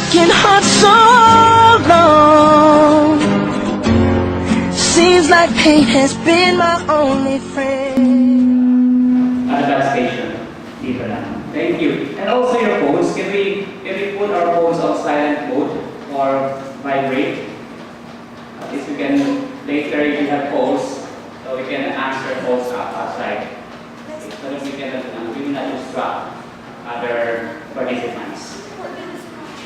broken heart so long. Seems like pain has been my only friend. At station, dito lang. Thank you. And also your phones, can we put our phones on silent mode or vibrate? At least we can later if you have calls, so we can answer calls outside. So that we will not distract other participants.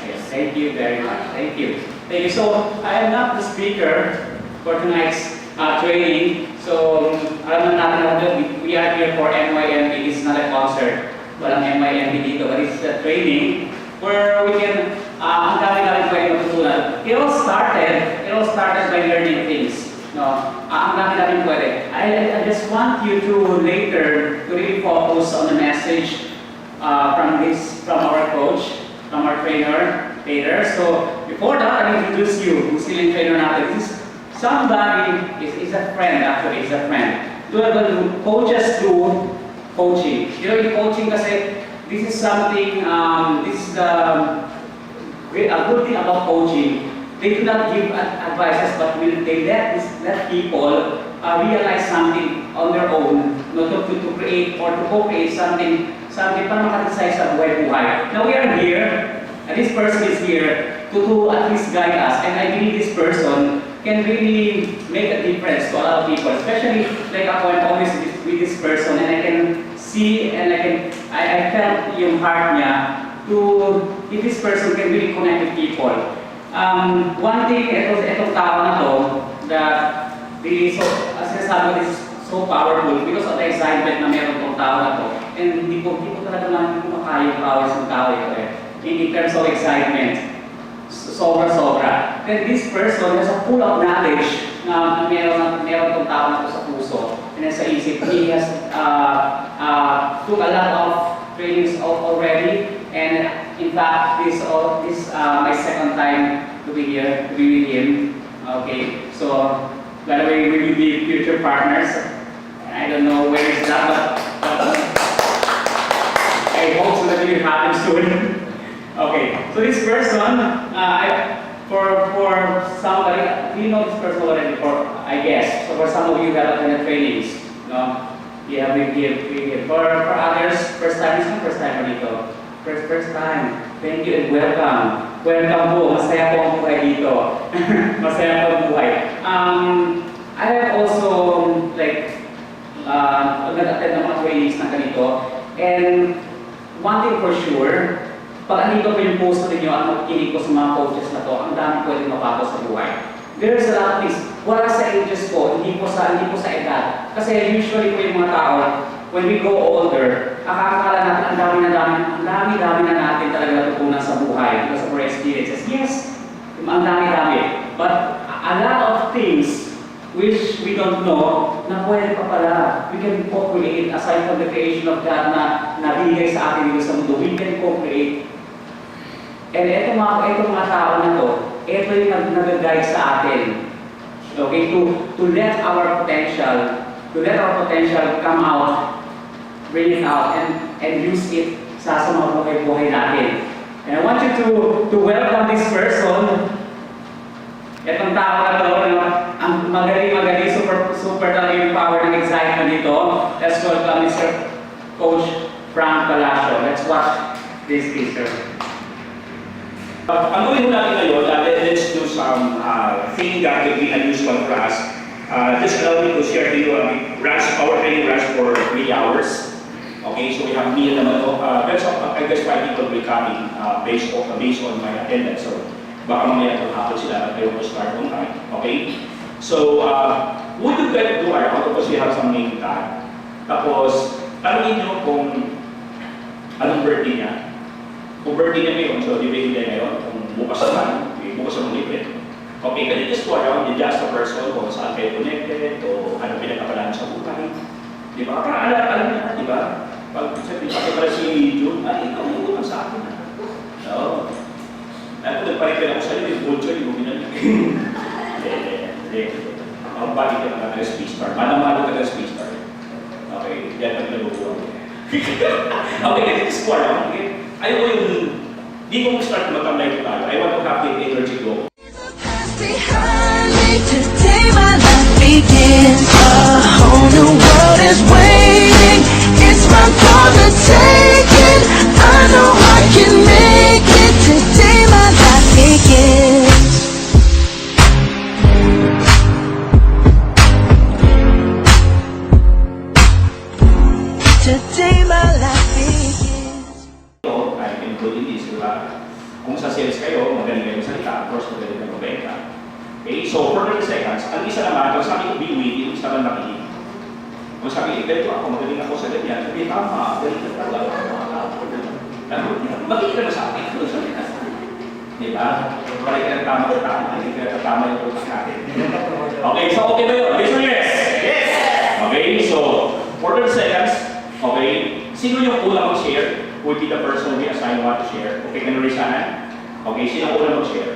Yes, thank you very much. Thank you. Thank you. So I am not the speaker for tonight's training. So alam na natin we are here for NYMP. It's not a concert. Walang NYMP dito, but it's a training where we can ang dami-dami pwede matutunan. It all started by learning things. No, ang dami-dami pwede. I just want you to later to really focus on the message from our coach, from our trainer later. So before that, I introduce you. Who's still in trainer natin? This is somebody is a friend. Actually, is a friend. Coaches do coaching. You know, in coaching kasi this is something. This is a good thing about coaching. They do not give advices, but they let people realize something on their own, to create or to co-create something para makadesign sa buhay-buhay. Now we are here, and this person is here to at least guide us, and I believe this person can really make a difference to a lot of people, especially like ako, I'm always with this person, and I can see and I felt yung heart niya if this person can really connect with people. One thing, itong tao na to, that really sinasabi ko is so powerful because of the excitement na meron tong tao na to. And hindi ko talaga makaya yung powers ng tao ito in terms of excitement. Sobra-sobra. Then this person has a full of knowledge na meron tong tao na to sa puso. And sa isip, he has took a lot of trainings already. And in fact, this my second time to be here, to be with him. Okay, so by the way, we will be future partners. I don't know where is that, but I hope so that it will happen soon. Okay, so this person, for somebody, you know this person already, I guess. So for some of you that attended trainings, no, yeah, we give. For others, first time dito. First time. Thank you and welcome. Welcome po. Masaya po ang buhay dito. Masaya po ang buhay. I have also nag-attend ng mga trainings na ganito. And one thing for sure, pag andito po yung post ninyo at magkikinig ko sa mga coaches na to, ang dami pwedeng mabago sa buhay. There's a lot of things. Wala sa ages po, hindi po sa edad. Kasi usually po yung mga tao, when we grow older, akakala natin ang dami na natin talaga natutunan sa buhay because of our experiences. Yes, ang dami. But a lot of things which we don't know na pwede pa pala. We can co-create aside from the creation of God na nabigay sa atin dito sa mundo. We can co-create. And itong mga tao na to, ito yung nag-guide sa atin. Okay, to let our potential come out, bring it out, and use it sa mga buhay natin. And I want you to welcome this person. Itong tao na to, ang magaling, super talaga yung power ng excitement dito. Let's welcome Mr. Coach Frank Palacio. Let's watch this picture. Ang gawin natin ngayon, let's do some thing that will be a useful class. Just allow me to share to you our training runs for 3 hours. Okay, so we have me and I guess 5 people will come in based on my attendance. So baka mamaya kung hapon sila at kayo start on time. Okay? So, what you get to do around, because we have some name tag. Tapos, tanongin nyo kung anong birthday niya. Kung birthday niya ngayon, so di ba hindi ngayon? Kung bukas naman, bukas naman ulit. Okay, can you just go around and just a person kung saan kayo connected o ano pinagkakalaan sa buhay. Di ba? Para alam niya, di ba? Pag pala si June, ikaw yung utang sa akin. No. Ako nagparipin ako sa iyo, yung culture, yung guminan. Hindi. Ang bagi ka na nag-speech star. Manamalo ka nag-speech star. Okay, yan ang nalubuan. Okay, this is one. Okay. Ayaw ko Di ko start matambay ko tayo. I want to have the energy go. behind me. Today my life begins. A whole new world is waiting. It's my call to take it. I know I can make it. Today my life begins. Today my life begins. So, I can include in this, diba? Kung sa sales kayo, magaling kayo salita, of course, magaling kayo magbenta. Okay, so for 30 seconds, ang isa naman, kung sabi ko be witty, yung isa naman makinig. Kung sabi, ganito ako, magaling ako sa ganyan, sabi, tama, galing ka talaga. Makinig ka na sa akin, kung sabi na. Diba? Para ka ng tama, hindi ka ng tama yung utak natin. Okay, so okay ba yun? Yes or yes? Yes! Okay, so for 30 seconds, okay, sino yung unang mag-share? Would be the person we assign what to share. Okay, can you raise hand? Okay, sino ang unang mag-share?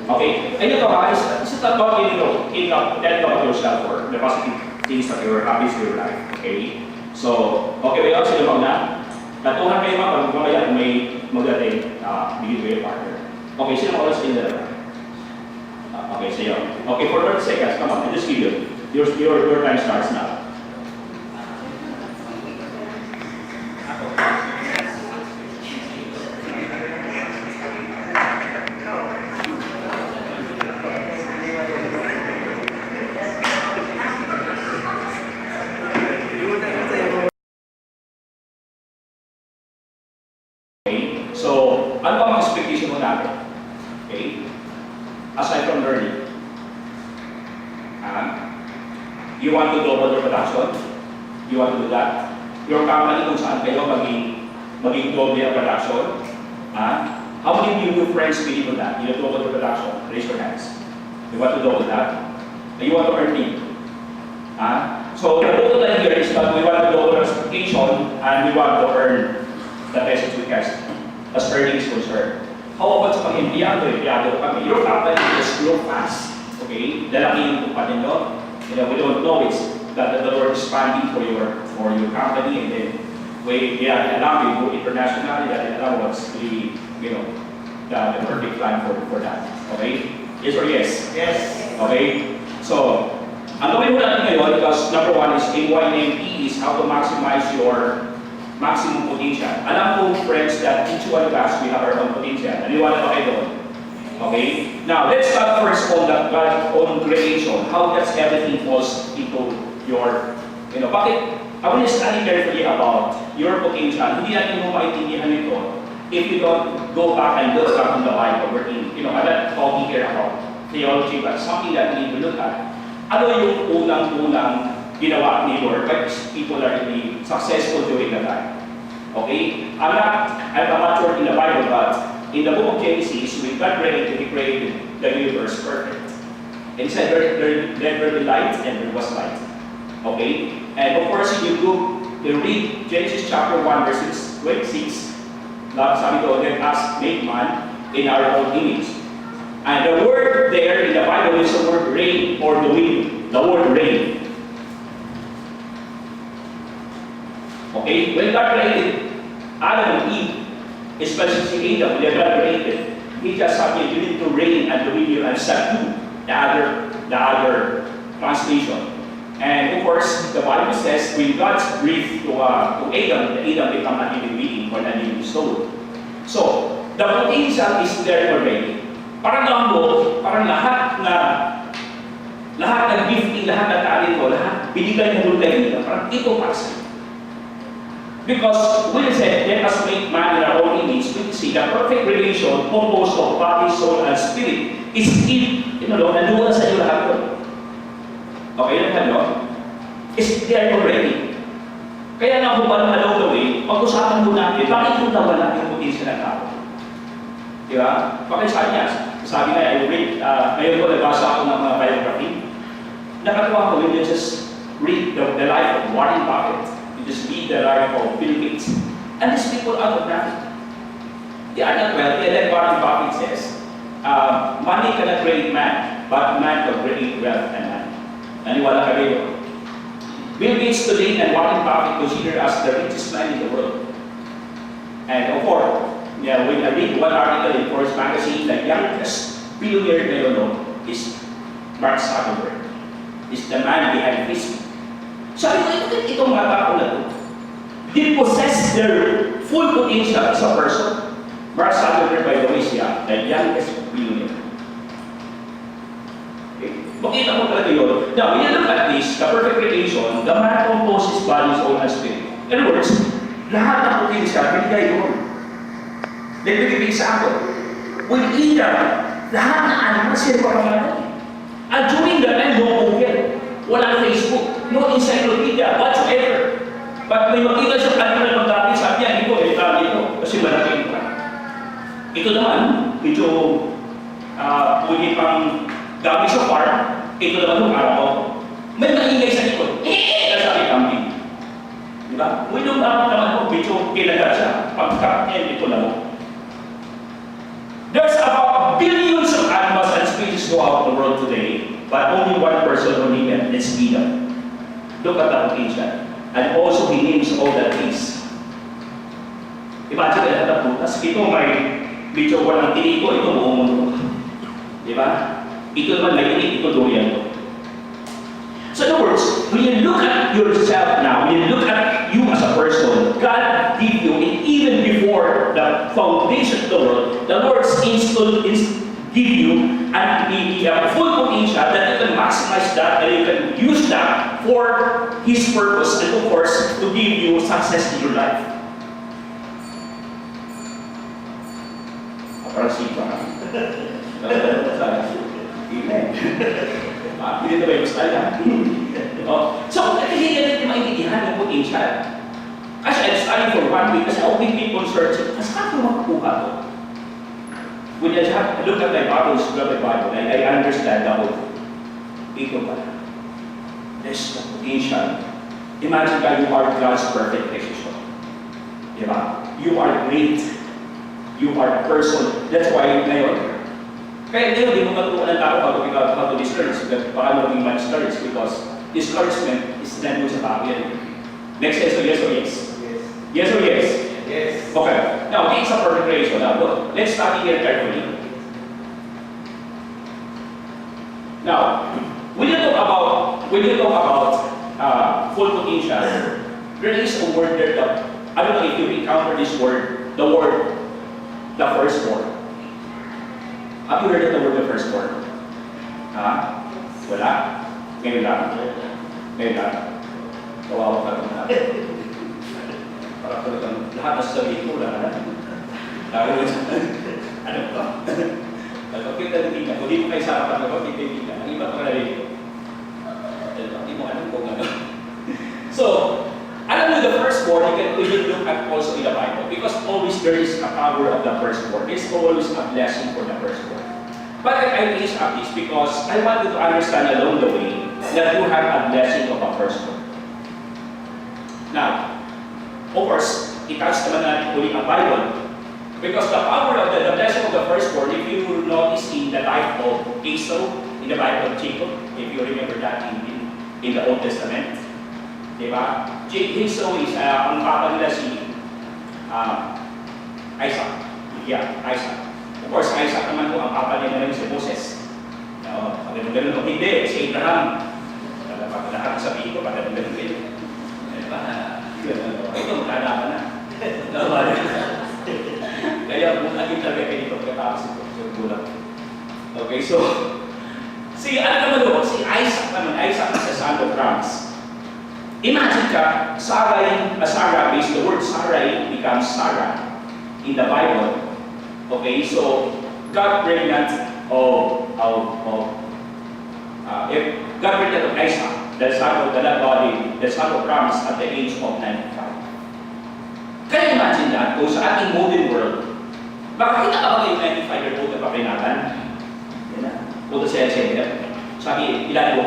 Okay, and ito ha, is it about telling about yourself or the positive things that you're happy in your life? Okay, so, okay ba yun? Sino ba na? Natuhan kayo mga pag mamaya kung may magaling, bigyan ko yung partner. Okay, sino ang oras in the okay, so yun. Okay, for 30 seconds, come on, I'll just give you. Your time starts now. So, ano ba mga expectation mo natin? Okay? Aside from learning. You want to double your production? You want to do that? Your company kung saan kayo maging double your production? How many of you friends believe in that? You want to double your production? Raise your hands. You want to double that? And you want to earn it? So, the total here is that we want to double our expectation and we want to earn the best we can. As earnings concerned. How about sa mga empleyado kami? Your company just grow fast. Okay? Lalaki yung kumpanya nyo. You know, we don't know it's that the Lord is expanding for your company and then we allow you to go internationally, that allow us to be, you know, the perfect plan for that. Okay? Yes or yes? Yes. Okay? So, ang gawin mo natin ngayon, because number one is AYNP is how to maximize your maximum potential. Alam ko, friends, that each one of us, we have our own potential. Naniwala ba kayo doon? Okay? Now, let's start first on that God on creation. How does everything falls into your, you know, bakit? I want to study carefully about your potential. Hindi natin mo maintindihan ito if you don't go back and look back on the Bible. We're in, you know, I'm not talking here about theology, but something that we need to look at. Ano yung unang-unang ginawa ni Lord, but people are really successful during that time. Okay? I'm not sure in the Bible, but in the book of Genesis, when God created the universe perfect. And he said, there will be light, and there was light. Okay? And of course, if you read Genesis chapter 1, verses 26, sabi ko, let us make man in our own image. And the word there in the Bible is the word rain or the wind. The word rain. Okay? When God created Adam and Eve, especially Adam, when God created, He just said, you need to reign and dominion and subdue the other translation. And of course, the Bible says, when God breathed to Adam, Adam became a living being or a living soul. So, the potential is there already. Parang lambo, parang lahat ng gifting, lahat ng talento, lahat binigay ng Lord kanina, parang ito para sa'yo. Because when it said, let us make man in our own image, we see the perfect relation composed of body, soul, and spirit is in, nanduwa sa iyo lahat yun. Okay lang yun? Is there already. Kaya nga kung paano along the way, pag-usapan mo natin, bakit kung nawala yung potential ng tao? Diba? Bakit sabi nga, I read, ngayon ko nabasa ako ng mga biography. Nakatuwa ko, when you just read the life of Warren Buffett, you just read the life of Bill Gates, and these people are not nothing. They are not wealthy, and then Warren Buffett says, money cannot create man, but man can create wealth and money. Naniwala ka kayo? Bill Gates today and Warren Buffett considered as the richest man in the world. And of course, yeah, when I read one article in Forbes magazine, the youngest billionaire ngayon no, is Mark Zuckerberg. Is the man behind Facebook. Sabi ko, itong mga tao na to, they possess their full potential as a person. Mark Zuckerberg, by the way, siya, the youngest billionaire. Okay. Makita mo talaga yun. Now, when you look at this, the perfect relation, the man composes body, soul, and spirit. In other words, lahat ng potential, binigay doon. Let me give you an example. With Adam, lahat ng animals, sila pa naman. And during that time, no Google, walang Facebook, no encyclopedia, whatsoever. But may makita siya animal magkapit, sabi niya, ito, ito, kasi malaki ito. Ito naman, medyo pwede pang gamit sa farm, ito naman yung araw. May maingay sa likod, sabi camping. Diba? Kung yung dapat naman mo, medyo kilaga siya, pagka-end, ito na mo. There's about billions of animals and species throughout the world today, but only one person only can, it's Adam. Look at the potential. And also he names all the trees. Imagine lahat ng prutas. Ito may medyo walang tiniko, ito buong mundo. Di ba? Ito naman may tiniko, ito durian to. So in other words, when you look at yourself now, when you look at you as a person, God gave you, and even before the foundation of the world, the Lord give you a full potential that you can maximize that and you can use that for His purpose and of course to give you success in your life. Parang sipa. Amen. Hindi na ba yung style yan? So, kasi hindi maintindihan yung potential. Kasi I'm studying for 1 week kasi I'll be people searching. Kasi saan ko makakuha to? When I look at my Bible, I understand the whole thing. Ito pala. There's the potential. Imagine that you are God's perfect precision. Diba? You are great. You are a person. That's why ngayon, kaya ngayon, di mo matutunan ng tao how to discourage, paano maging ma-discourage because discouragement is nandun sa tao yan. Next answer, yes or yes? Yes. Yes or yes? Yes. Okay. Now, this is a perfect ratio. Now, look, let's study here carefully. Now, when you talk about full potential, there is a word there that, I don't know if you encounter this word, the first word. Have you heard of the word the first word? Ha? Wala? Ngayon lang? Ngayon lang? Kawawa ka naman. Parang talagang lahat na sasabihin ko lang. Dahil ano ba? Bakit nalitin ka? Kung di mo kayo sa kapag ako, hindi ka. Ang iba pa nalitin ko. Hindi mo alam kung ano. So, alam mo the first word, you can even look at also in the Bible because always there is a power of the first word. There's always a blessing for the first word. But I raise up this because I want you to understand along the way that you have a blessing of a first word. Now, of course, itouch naman natin ulit ang Bible because the power of the blessing of the first word, if you notice in the life of Esau, in the Bible of Jacob, if you remember that in the Old Testament, diba? Esau is, ang papa nila si Isaac. Yeah, Isaac. Of course, Isaac naman po, ang papa niya naman si Moses. Ganun o hindi, si Abraham. Lahat sabihin ko, pag ganun din. Ito, magkalaman na. Kaya kung naging talaga kayo dito, pagkatapos ito, so gulang. Okay, so, ano naman doon? Si Isaac naman, Isaac is the son of promise. Imagine ka, Sarah, based the word Sarah becomes Sarah in the Bible. Okay, so God pregnant of Isaac, the son of the body, the son of promise at the age of 95. Can you imagine that? Kung sa ating modern world, baka kita ka ba kayo 95-year-old na papinagan? Yan na. Punta siya siya. Sabi, ilan mo?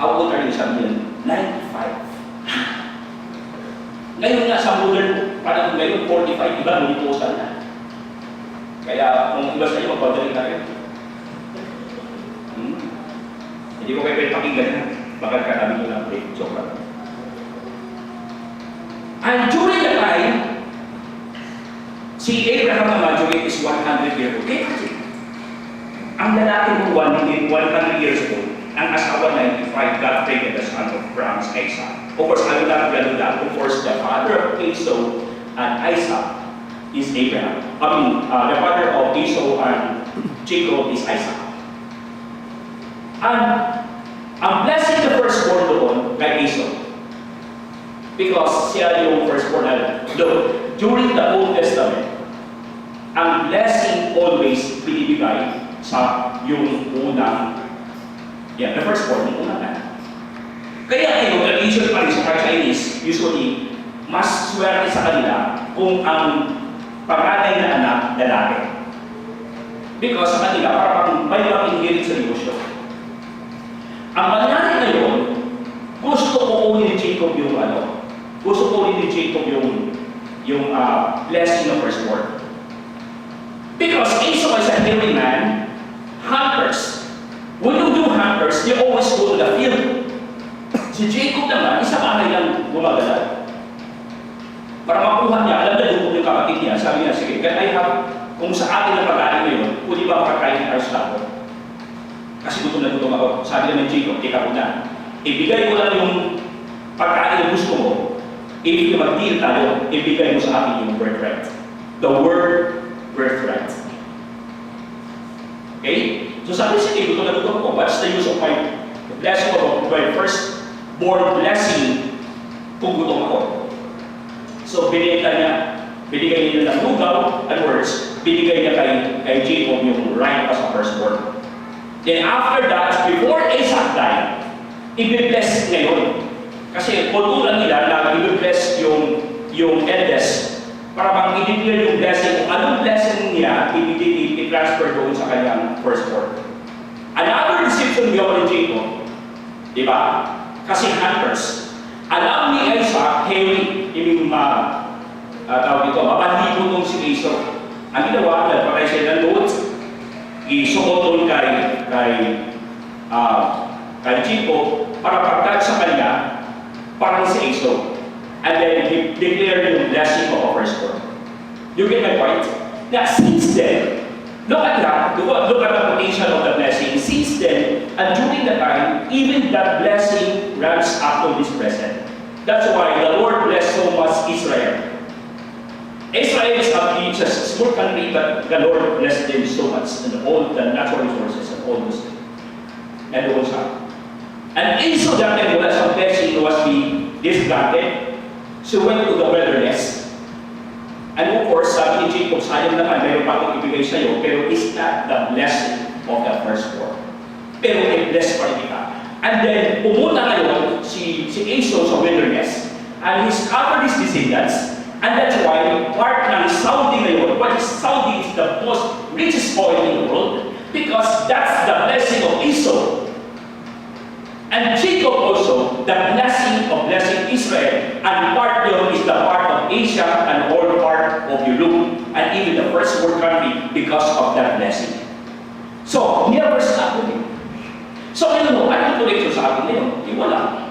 How old are you? Sabi yun, 95. Ngayon nga sa modern, parang ngayon 45, iba, nunitusan na. Kaya kung iba sa iyo, magpadaling na rin. Hindi ko kayo pwede pakinggan na. Baka katabi nyo lang break. Joke lang. And during the time, Si Abraham naman during his 100 years old. Kaya kasi, ang lalaki mo 100 years old, ang asawa 95, got pregnant the son of Abraham, Isaac. Of course, I will not tell that. Of course, the father of Esau and Isaac is Abraham. The father of Esau and Jacob is Isaac. And ang blessing the firstborn doon kay Esau. Because siya yung firstborn. Look, during the Old Testament, ang blessing always binibigay sa yung unang, the firstborn, yung unang anak. Kaya yung tradition pa rin sa Chinese, usually, mas swerte sa kanila kung ang panganay na anak lalaki. Because sa kanila, parang may pang-inherit sa negosyo. Ang mangyari ngayon, gusto ko kunin ni Jacob yung gusto ko kunin ni Jacob yung blessing of firstborn. Because Esau is a hairy man, hunters. When you do hunters, you always go to the field. Si Jacob naman, isa bahay lang gumagala. Para makuha niya, alam na yung kapatid niya, sabi niya, sige, kung sa atin ang pagkain ngayon, pwede ba makakain ng arslabo? Kasi gutom na gutom ako. Sabi naman Jacob, tika ko na. Ibigay ko lang yung pagkain na gusto mo. If mag-deal tayo, ibigay mo sa akin yung birthright. The word birthright. Okay? So sabi siya, gutom na gutom ko. What's the use of my blessing of my firstborn blessing kung gutom ako? So binigay niya ng lugaw and words, binigay niya kay Jacob yung right as a firstborn. Then after that, before Isaac died, i-bless ngayon. Kasi kultura nila na i-bless yung eldest para bang i-declare yung blessing. Kung anong blessing niya, i-transfer doon sa kanyang firstborn. Another deception niya ni Jacob, di ba? Kasi hunters. Alam ni Isaac, hairy, yung tawag dito, mabandipo nung si Esau. Ang ginawa, nagpakay siya ng load, isuot kay Jacob para pagkat sa kanya, parang si Esau. And then he declared yung blessing of a firstborn. You get my point? Now, since then, look at that. Look at the potential of the blessing. Since then, and during the time, even that blessing runs up to this present. That's why the Lord blessed so much Israel. Israel is a small country, but the Lord blessed them so much, and all the natural resources and all those things. And the whole time. And Esau that time wala sa blessing was being disgusted. So went to the wilderness. And of course, sabi ni Jacob, sayang naman, mayroon pa akong ibigay sa iyo, pero is not the blessing of the firstborn. Pero i-bless pa rin kita. And then, pumunta ngayon si Esau sa wilderness, and he scattered his descendants, and that's why part ng Saudi ngayon, what is Saudi is the most richest oil in the world, because that's the blessing of Esau. And Jacob also, the blessing of blessing Israel, and part yun is the part of Asia and all part of Europe, and even the first world country because of that blessing. So, never stop with it. So, ano connection sa akin ngayon? Wala.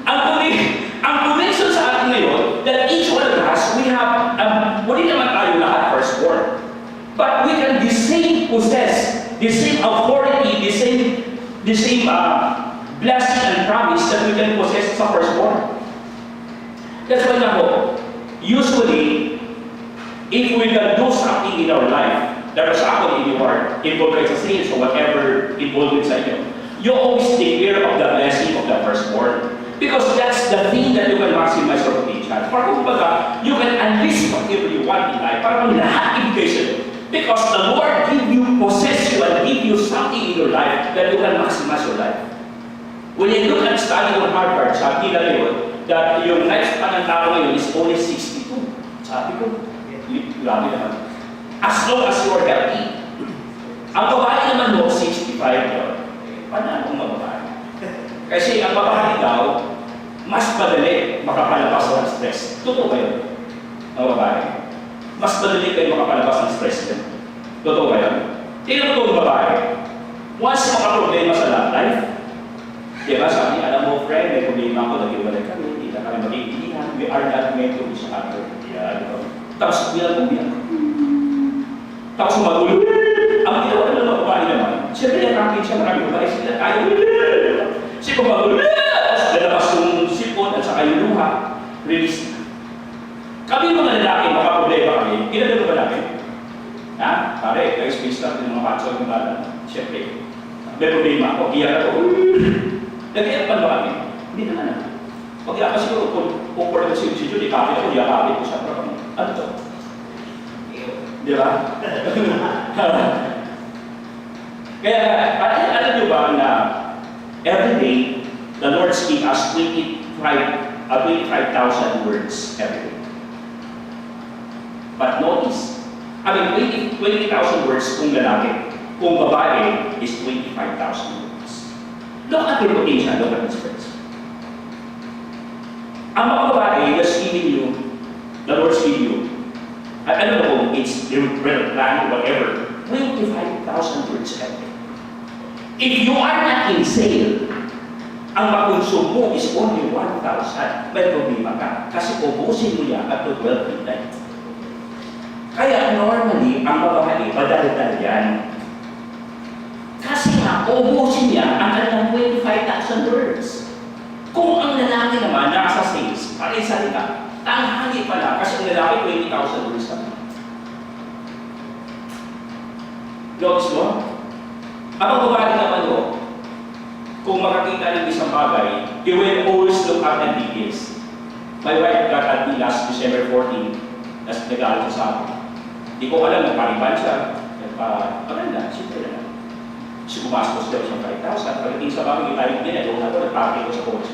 Ang connection sa atin ngayon, that each one of us, we have, wali naman tayo lahat firstborn. But we can the same possess, the same authority, the same blessing and promise that we can possess sa firstborn. That's why ako, usually, if we can do something in our life, that was actually in your involved sa sales or whatever involved sa inyo, you always take care of the blessing of the firstborn. Because that's the thing that you can maximize your potential. Para kumbaga, you can unleash whatever you want in life. Para kung lahat ibigay sa iyo. Because the Lord give you, possess you, and give you something in your life that you can maximize your life. When you look at study on Harvard, sabi nila yun, that yung lifespan ng tao ngayon is only 62. Sabi ko, grabe naman. As long as you are healthy. Ang babae naman mo, 65 yun. Paano kung mababae? Kasi ang babae daw, mas madali makapalabas ng stress. Totoo ba yun? Ang babae. Mas madali kayo makapalabas ng stress yun. Totoo ba yun? Tingnan mo itong babae. Once makaproblema sa love life, diba sabi, alam mo friend, may problema ako, nag-iwalay kami, hindi na kami magigilihan, we are not meant to be sa other. Yeah, Tapos umiyak. Tapos magulo. Ang ginawa ng mga babae naman, siyempre nakakit siya maraming babae sila tayo. Siya magulo. Tapos lalabas yung sipon at saka yung luha. Release na. Kami mga lalaki, mga problema kami, ginagano ba namin? Ha? Pare, kayo space lang din mga patso ng balan. Siyempre, may problema ako, iyak ako. Nag-iyakan ba kami? Hindi naman na. Pag-iyakan siguro, kung for the si Judy, kapit ako, iyakapit ko siya. Ano to? Di ba? Kaya, alam nyo ba na every day, the Lord speaks us 25,000 words every day. But notice, 20,000 words kung lalaki, kung babae is 25,000 words. Look at your potential, look at this words. Ang mga babae, just giving you, the Lord's giving you, I don't know, it's their plan, whatever, 25,000 words every day. If you are not in sale, ang makonsume mo is only 1,000, may problema ka. Kasi ubusin mo yan at 12 midnight. Kaya normally, ang babae, madaldal yan. Kasi nga, ubusin niya ang kanilang 25,000 words. Kung ang lalaki naman nasa sales, salita, tanghali pala kasi ang lalaki 20,000 words naman. Notice mo? Ang babae naman mo, kung makakita ng isang bagay, you will always look at the details. My wife got at me last December 14, tapos nag-aaral sa akin. Hindi ko alam, nagpariban siya. Maganda, simple na. Kasi pumastos daw siya 5,000. Pagdating sa bagay, tayo din, doon ako, nagpapay ko sa course.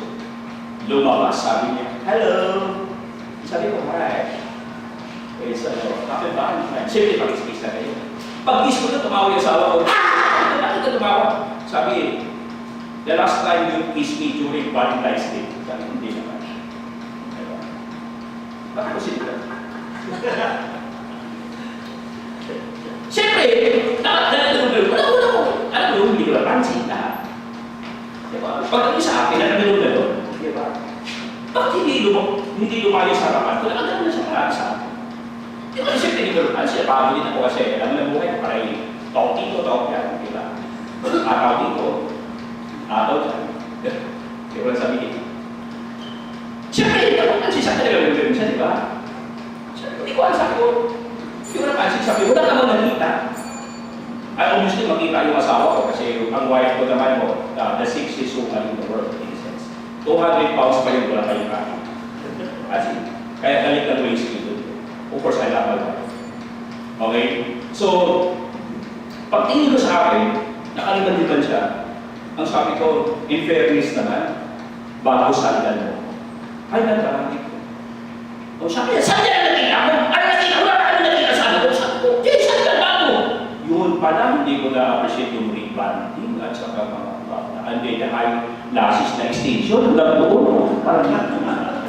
Lumabas, sabi niya, hello! Sabi ko, hi. Eh, so, kapit ba? Siyempre, pag-space na kayo. Pag-kiss ko na, tumawa yung asawa ko. Bakit ka tumawa? Sabi, the last time you kissed me during Valentine's Day. Sabi, hindi naman. Bakit ko sila? Siyempre, wala ko. Alam mo, hindi ko napansin na. Diba? Pagdating sa akin, alam mo na doon. Diba? Bakit hindi lumayo sa harapan? Kung alam na siya marami sa akin. Diba? Siyempre, hindi ko napansin. Pagod din ako kasi alam mo na buhay. Para talk yan. Diba? Ataw dito. Ataw dyan. Di ko lang sabihin. Siyempre, hindi ko napansin sa akin. Nagagawin siya, diba? Siyempre, hindi ko alam sa akin. Yung napansin sabi, wala ka bang nakita? Ay, obviously, makita yung asawa ko kasi ang wife ko naman mo, the sexiest woman in the world, in a sense. 200 pounds pa yung wala kayo kaki. Kasi, kaya galit ng waist dito. Of course, I love my wife. Okay? So, pag tingin ko sa akin, nakalimutan siya. Ang sabi ko, in fairness naman, bago salitan mo. Ay, nagkakamit ko. O sabi niya, saan niya nakita mo? Ano nakita mo? Yun pala, hindi ko na-appreciate yung rebanding at saka mga hindi na high lashes na extension. Wala doon. Parang lahat naman.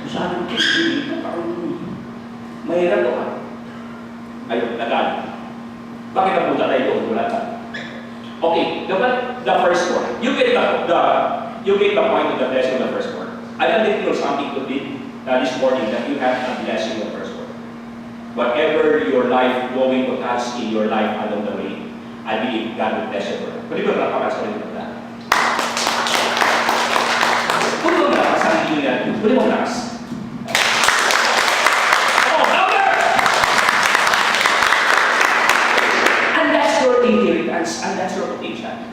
Sabi ko, hindi ko parang mahirap ko. Ayun, nagalit. Bakit napunta tayo doon? Wala tayo. Okay, the first one. You get the point of the blessing of the first one. I can let you know something to be this morning that you have a blessing of the first one. Whatever your life going to touch in your life along the way, I believe God will bless you for it. Pwede ba nakakas ka rin ito? Pwede mo nakakas ang hindi natin. Pwede mo nakakas. Oh, louder! And that's your inheritance, and that's your potential.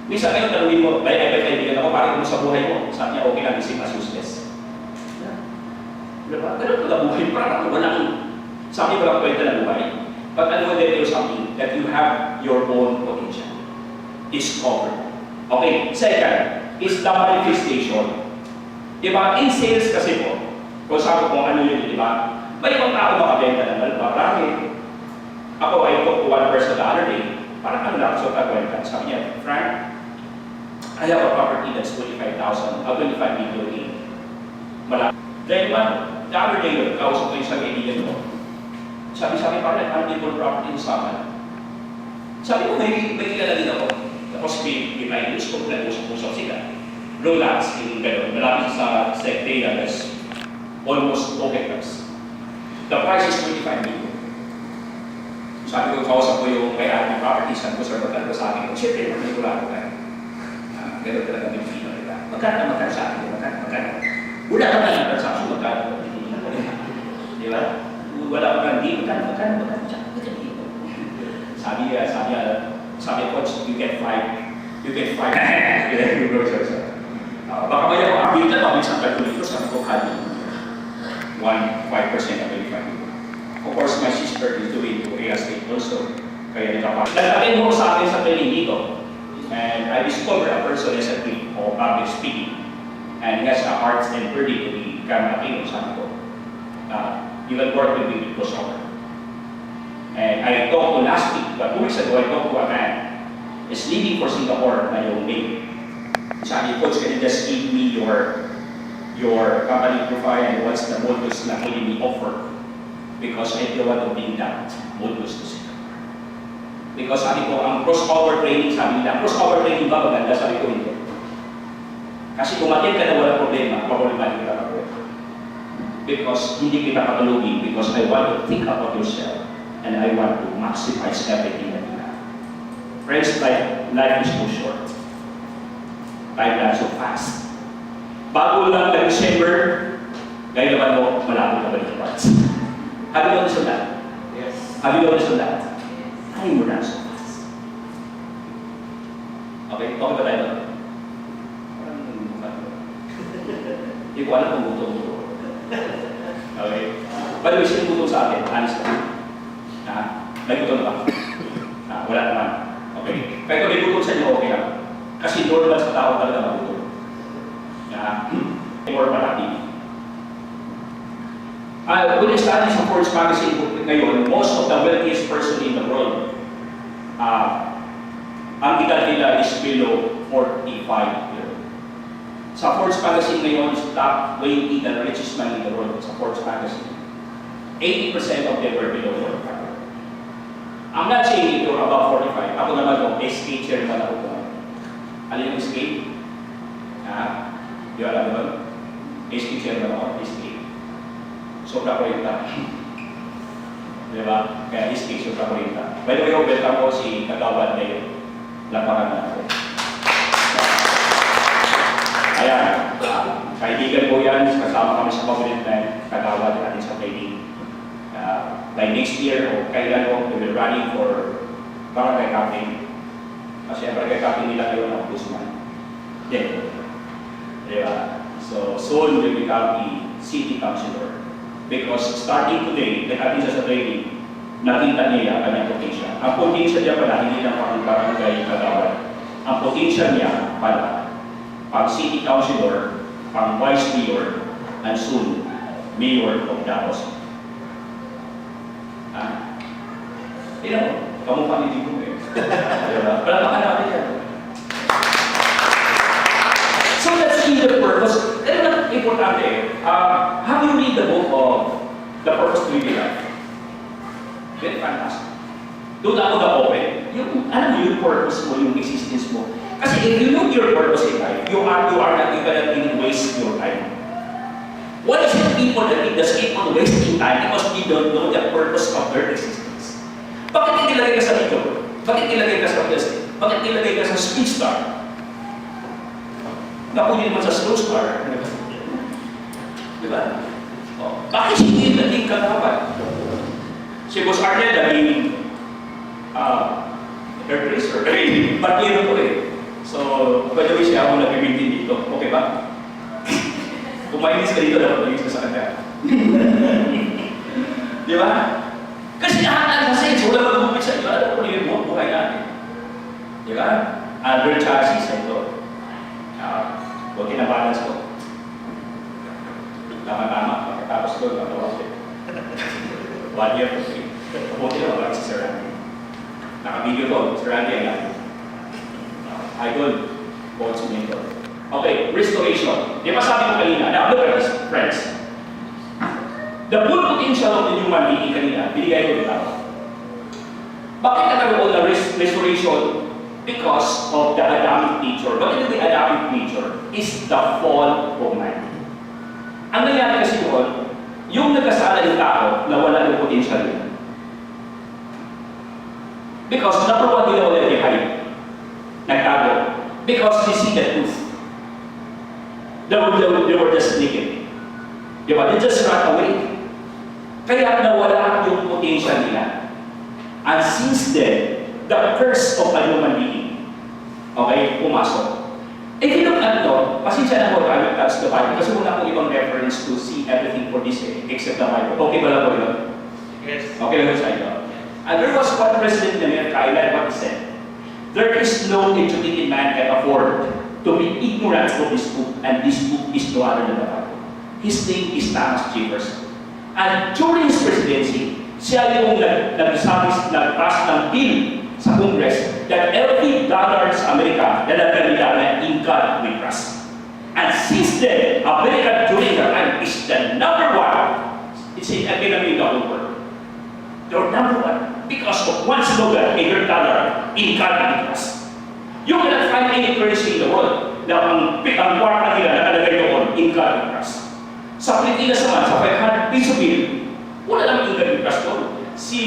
Minsan kayo, tanungin mo, may kaibigan ako, parang mo sa buhay mo. Sabi niya, okay lang, isip as useless. Diba? Ganun ka buhay, parang walang sabi ko lang kwenta ng buhay. But I will tell you something, that you have your own potential. Discover. Okay, second, is the manifestation. Diba, in sales kasi po, kung sabi ko ano yun, diba, may ibang tao makabenta ng marami. Ako, I talk to one person the other day, parang ano lang, so kwenta. Sabi niya, Frank, I have a property that's 25 million. Malaki. Then the other day, kausap ko yung isang kaibigan ko. Sabi parang unable property sa akin. Sabi ko, may kilala din ako. Tapos may news ko, nag-usap sila. Rollats, yung gano'n, malapit sa Secretariat, almost 2 hectares. The price is 25 million. Sabi ko, kausap ko yung may-ari ng property, sabi ko, sir, magkano sa akin? Siyempre, manigurado ka. Ganun talaga yung fee nila. Magkano sa akin? Magkano? Wala ka na ng transaction, magkano? Di ba? Wala ka na, hindi, magkano? Sabi ko, you get 5. Baka maya ko, bigla, mabilis ang calculator, sabi ko, kali 5% of 25. Of course, my sister is doing real estate also. Kaya nakapasok. Nag-attend mo sa akin sa training dito. And I discovered a person is a great of public speaking. And he has a heart and burden to become a king, sabi ko. You will work with me to crossover. And I talked to last week, but 2 weeks ago, I talked to a man. He's leaving for Singapore na yung May. Sabi ko, can you just give me your company profile and what's the modules na pwede me offer? Because I don't want to bring that modules to Singapore. Because sabi ko, ang crossover training, sabi nila, crossover training ba maganda? Sabi ko, hindi. Kasi kung matin ka na walang problema, problematic ka na. Because hindi kita katulugin, because I want to think about yourself and I want to maximize everything that you have. Friends, life is too short. Time runs so fast. Bago lang ng December, ngayon naman mo, malapit na balik parts. Have you noticed that? Yes. Have you noticed that? Time runs so fast. Okay, ba tayo? Hindi ko alam kung gutom ko. Okay. By the way, sino gutom sa akin? Honest na. May gutom ba? Wala naman. Okay. Kaya kung may gutom sa inyo, okay lang. Kasi normal sa tao talaga magutom. Or marami. When I study sa Forbes magazine ngayon, most of the wealthiest person in the world, ang edad nila is below 45 years. Sa Forbes magazine ngayon, top 20 the richest man in the world sa Forbes magazine. 80% of them were below 45. I'm not saying you're above 45. Ako naman yung SK chairman ako. Ano yung SK? Di alam naman? SK chairman ako, SK. Sobra 40. Di ba? Kaya SK, sobra 40. By the way, welcome ko si Kagawad ngayon. Lapakan na ako. Ayan, kaibigan ko yan, kasama kami sa Pabulit na Kagawad natin sa training. By next year, o kailan ko, we will running for barangay captain. Kasi ang barangay captain nila ngayon ang Guzman. Yan. Diba? So, soon will become the city councilor. Because starting today, natin siya sa training, nakita niya ang kanyang potential. Ang potential niya pala, hindi lang pang barangay Kagawad. Ang potential niya pala, pang city councilor, pang vice mayor, and soon, mayor of Davao City. Tignan mo, kamukha ni Digo eh. Palamakan natin yan. So let's see the purpose. Ito na importante eh. Have you read the book of The Purpose to Live Life? Very fantastic. Doon ako na-open. Alam mo yung purpose mo, yung existence mo. Kasi if you know your purpose in life, you are not even waste your time. Why is it people that just keep on wasting time because they don't know the purpose of their existence? Bakit nilagay ka sa video? Bakit nilagay ka sa plastic? Bakit nilagay ka sa speed star? Nakunin naman sa slow star. Diba? Oh. Bakit hindi naging kalaban? Si Boss Arnel naging hairdresser. Ba't yun ako eh? So, by the way, siya ako nag-maintain dito. Okay ba? Kung mainis ka dito, dapat mainis ka sa kanya. Di ba? Kasi lahat ng sense, wala mag-upit sa iba. Ano yung buhay natin? Di ba? Under chassis ito. Huwag kinabalance ko. Tama-tama. Pagkatapos ko, natawas ko. 1 year to 3. Buti na wala si Sir Randy. Naka-video to, Sir Randy ang idol, coach mentor. Okay, restoration. Di ba sabi ko kanina? Now, look at this, friends. The full potential of the human being kanina, binigay ko dito. Bakit nagkaroon ng restoration? Because of the Adamic nature. What is the Adamic nature? Is the fall of man. Ang nangyari kasi doon, yung nagkasala ng tao na Because they see the truth. They were just naked. Di ba? They just ran away. Kaya nawala yung potential nila. And since then, the curse of a human being, okay, pumasok. If you look at ito, pasensya na po tayo touch the Bible kasi wala akong ibang reference to see everything for this except the Bible. Okay ba lang po yun? Yes. Okay lang po sa inyo. And there was one president in America, I like what he said. There is no educated man can afford to be ignorant of this book, and this book is no other than the Bible. His name is Thomas Jefferson. And during his presidency, siya yung nag-pass ng bill sa Congress that every dollar sa Amerika lalagyan nila na in God we trust. And since then, America during that time is the number one. It's an economy in the whole world. They're number one because of one slogan, every dollar in God we trust. You cannot find any currency in the world na ang kwarta nila nakalagay doon in God we trust. Sa Pilipinas naman, sa 500 piso bill, wala naman in God we trust doon. Si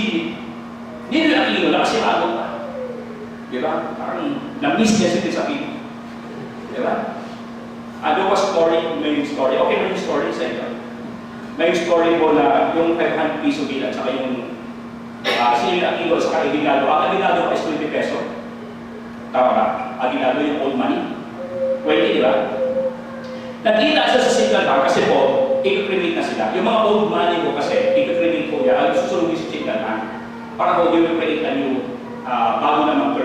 Ninoy Aquino na kasi magot pa. Di ba? Parang na-miss niya sa Pilipino. Di ba? Ano was may story. Okay na yung story sa inyo. May story po na yung 500 piso bill at saka yung si Ninoy Aquino at saka Aguinaldo. Ang Aguinaldo is 20 peso. Tama ba? Aguinaldo yung old money. 20, di ba? Nakita siya sa Signal Bank kasi po, i-cremate na sila. Yung mga old money po kasi, i-cremate po yan. Ang susunod sa Signal Bank. Para po, they will create a new, bago namang